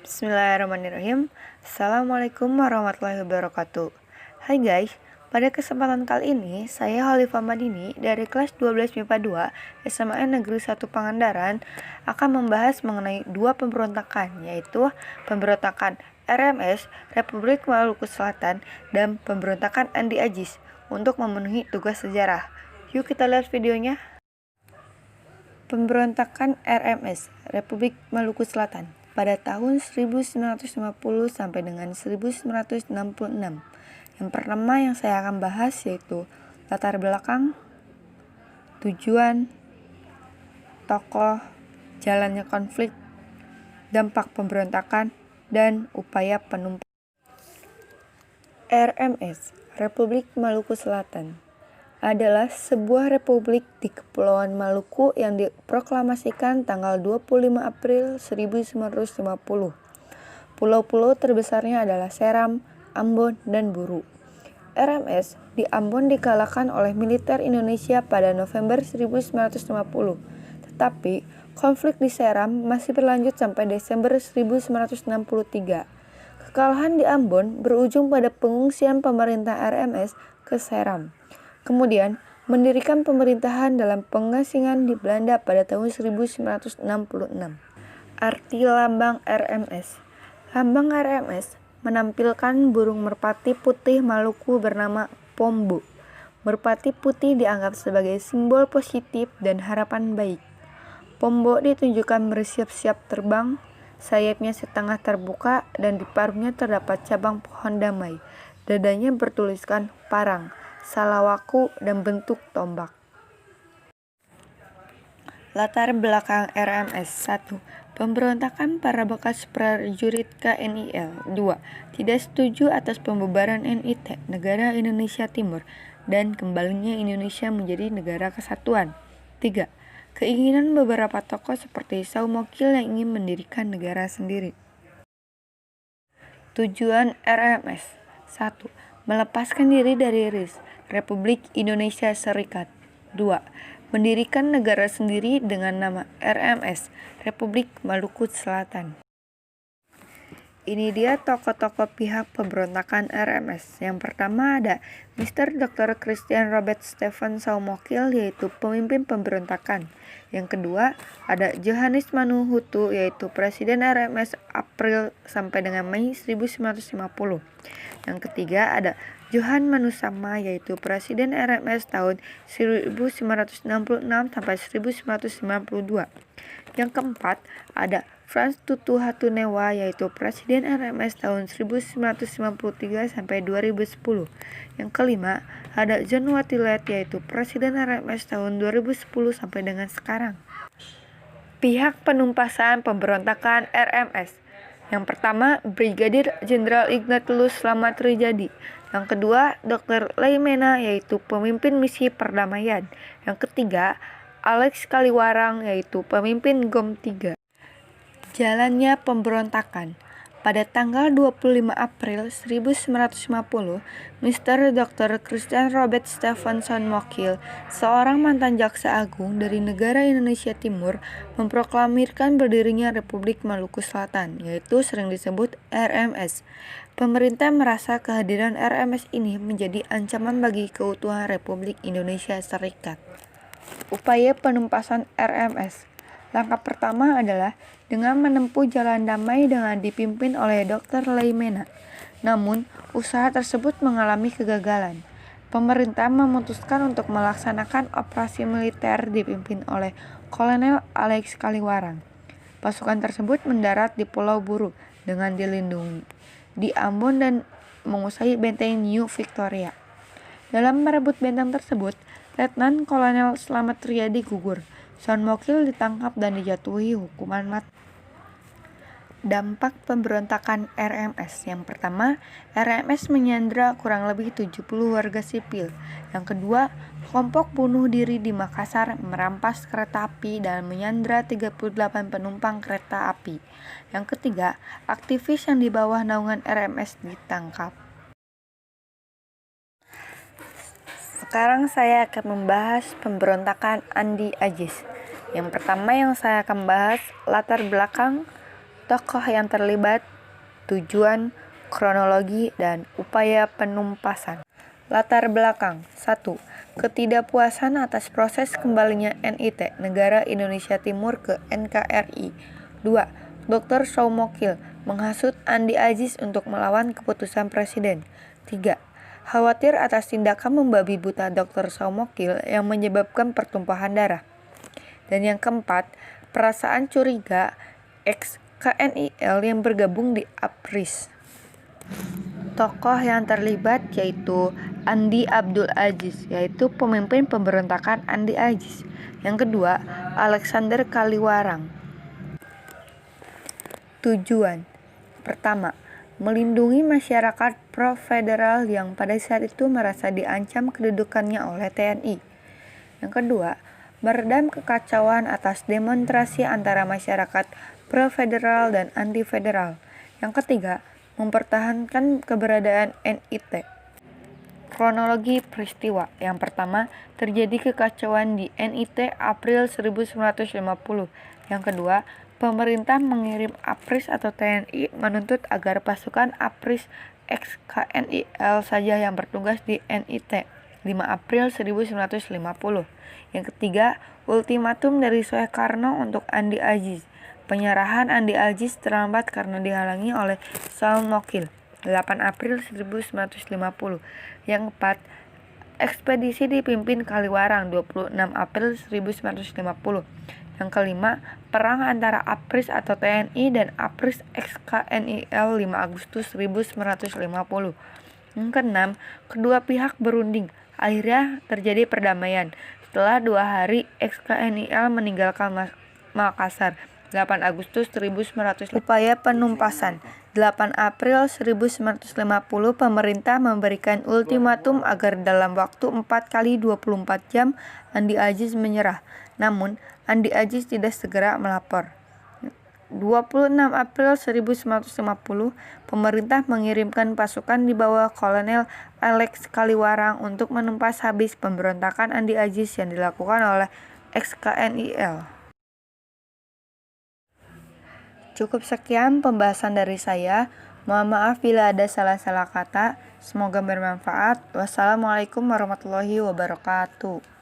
Bismillahirrahmanirrahim. Assalamualaikum warahmatullahi wabarakatuh. Hai guys, pada kesempatan kali ini saya Khalifah Madini dari kelas 12 MIPA 2 SMAN Negeri 1 Pangandaran akan membahas mengenai dua pemberontakan, yaitu pemberontakan RMS Republik Maluku Selatan dan pemberontakan Andi Agis untuk memenuhi tugas sejarah. Yuk kita lihat videonya. Pemberontakan RMS Republik Maluku Selatan pada tahun 1950 sampai dengan 1966. Yang pertama yang saya akan bahas yaitu latar belakang, tujuan, tokoh, jalannya konflik, dampak pemberontakan, dan upaya penumpusan. RMS Republik Maluku Selatan adalah sebuah republik di Kepulauan Maluku yang diproklamasikan tanggal 25 April 1950. Pulau-pulau terbesarnya adalah Seram, Ambon, dan Buru. RMS di Ambon dikalahkan oleh militer Indonesia pada November 1950. Tetapi konflik di Seram masih berlanjut sampai Desember 1963. Kekalahan di Ambon berujung pada pengungsian pemerintah RMS ke Seram. Kemudian mendirikan pemerintahan dalam pengasingan di Belanda pada tahun 1966. Arti lambang RMS. Lambang RMS menampilkan burung merpati putih Maluku bernama Pombo. Merpati putih dianggap sebagai simbol positif dan harapan baik. Pombo ditunjukkan bersiap-siap terbang, sayapnya setengah terbuka dan di paruhnya terdapat cabang pohon damai. Dadanya bertuliskan parang, salawaku, dan bentuk tombak. Latar belakang RMS. 1. Pemberontakan para bekas prajurit KNIL. 2. Tidak setuju atas pembubaran NIT, Negara Indonesia Timur, dan kembalinya Indonesia menjadi negara kesatuan. 3. Keinginan beberapa tokoh seperti Saumokil yang ingin mendirikan negara sendiri. Tujuan RMS. 1. Melepaskan diri dari RIS, Republik Indonesia Serikat. 2. Mendirikan negara sendiri dengan nama RMS, Republik Maluku Selatan. Ini dia tokoh-tokoh pihak pemberontakan RMS. Yang pertama ada Mr. Dr. Christian Robert Stephen Saumokil, yaitu pemimpin pemberontakan. Yang kedua ada Johannes Manu Hutu, yaitu Presiden RMS April sampai dengan Mei 1950. Yang ketiga ada Johan Manusama, yaitu Presiden RMS tahun 1966 sampai 1992. Yang keempat ada Frans Tutu Hatunewa, yaitu Presiden RMS tahun 1993 sampai 2010. Yang kelima ada John Watilet, yaitu Presiden RMS tahun 2010 sampai dengan sekarang. Pihak penumpasan pemberontakan RMS. Yang pertama, Brigadir Jenderal Ignatius Slamet Rijadi. Yang kedua, Dr. Leimena, yaitu pemimpin misi perdamaian. Yang ketiga, Alex Kaliwarang, yaitu pemimpin GOM 3. Jalannya pemberontakan. Pada tanggal 25 April 1950, Mr. Dr. Christian Robert Stephen Saumokil, seorang mantan jaksa agung dari negara Indonesia Timur, memproklamirkan berdirinya Republik Maluku Selatan, yaitu sering disebut RMS. Pemerintah merasa kehadiran RMS ini menjadi ancaman bagi keutuhan Republik Indonesia Serikat. Upaya penumpasan RMS. Langkah pertama adalah dengan menempuh jalan damai dengan dipimpin oleh Dr. Leimena. Namun, usaha tersebut mengalami kegagalan. Pemerintah memutuskan untuk melaksanakan operasi militer dipimpin oleh Kolonel Alex Kaliwarang. Pasukan tersebut mendarat di Pulau Buru dengan dilindungi di Ambon dan menguasai benteng New Victoria. Dalam merebut benteng tersebut, Letnan Kolonel Slamet Riyadi gugur. Saumokil ditangkap dan dijatuhi hukuman mati. Dampak pemberontakan RMS. Yang pertama, RMS menyandra kurang lebih 70 warga sipil. Yang kedua, kelompok bunuh diri di Makassar merampas kereta api dan menyandra 38 penumpang kereta api. Yang ketiga, aktivis yang di bawah naungan RMS ditangkap. Sekarang saya akan membahas pemberontakan Andi Agis. Yang pertama yang saya akan bahas latar belakang, tokoh yang terlibat, tujuan, kronologi, dan upaya penumpasan. Latar belakang 1. Ketidakpuasan atas proses kembalinya NIT, Negara Indonesia Timur ke NKRI. 2. Dr. Soumokil menghasut Andi Aziz untuk melawan keputusan Presiden. 3. Khawatir atas tindakan membabi buta Dr. Soumokil yang menyebabkan pertumpahan darah. Dan yang keempat, perasaan curiga ex-KNIL yang bergabung di APRIS. Tokoh yang terlibat yaitu Andi Abdul Aziz, yaitu pemimpin pemberontakan Andi Aziz. Yang kedua, Alexander Kaliwarang. Tujuan pertama, melindungi masyarakat pro-federal yang pada saat itu merasa diancam kedudukannya oleh TNI. Yang kedua, meredam kekacauan atas demonstrasi antara masyarakat pro-federal dan anti-federal. Yang ketiga, mempertahankan keberadaan NIT. Kronologi peristiwa. Yang pertama, terjadi kekacauan di NIT April 1950. Yang kedua, pemerintah mengirim APRIS atau TNI menuntut agar pasukan APRIS ex-KNIL saja yang bertugas di NIT. 5 April 1950. Yang ketiga, ultimatum dari Soekarno untuk Andi Aziz. Penyerahan Andi Aziz terlambat karena dihalangi oleh Soumokil. 8 April 1950. Yang keempat, ekspedisi dipimpin Kaliwarang 26 April 1950. Yang kelima, perang antara APRIS atau TNI dan APRIS ex-KNIL 5 Agustus 1950. Yang keenam, kedua pihak berunding. Akhirnya terjadi perdamaian. Setelah 2 hari, ex-KNIL meninggalkan Makassar. 8 Agustus 1950. Upaya penumpasan. 8 April 1950 pemerintah memberikan ultimatum agar dalam waktu 4 kali 24 jam Andi Aziz menyerah. Namun, Andi Aziz tidak segera melapor. 26 April 1950, pemerintah mengirimkan pasukan di bawah Kolonel Alex Kaliwarang untuk menumpas habis pemberontakan Andi Aziz yang dilakukan oleh ex-KNIL. Cukup sekian pembahasan dari saya. Mohon maaf bila ada salah-salah kata. Semoga bermanfaat. Wassalamualaikum warahmatullahi wabarakatuh.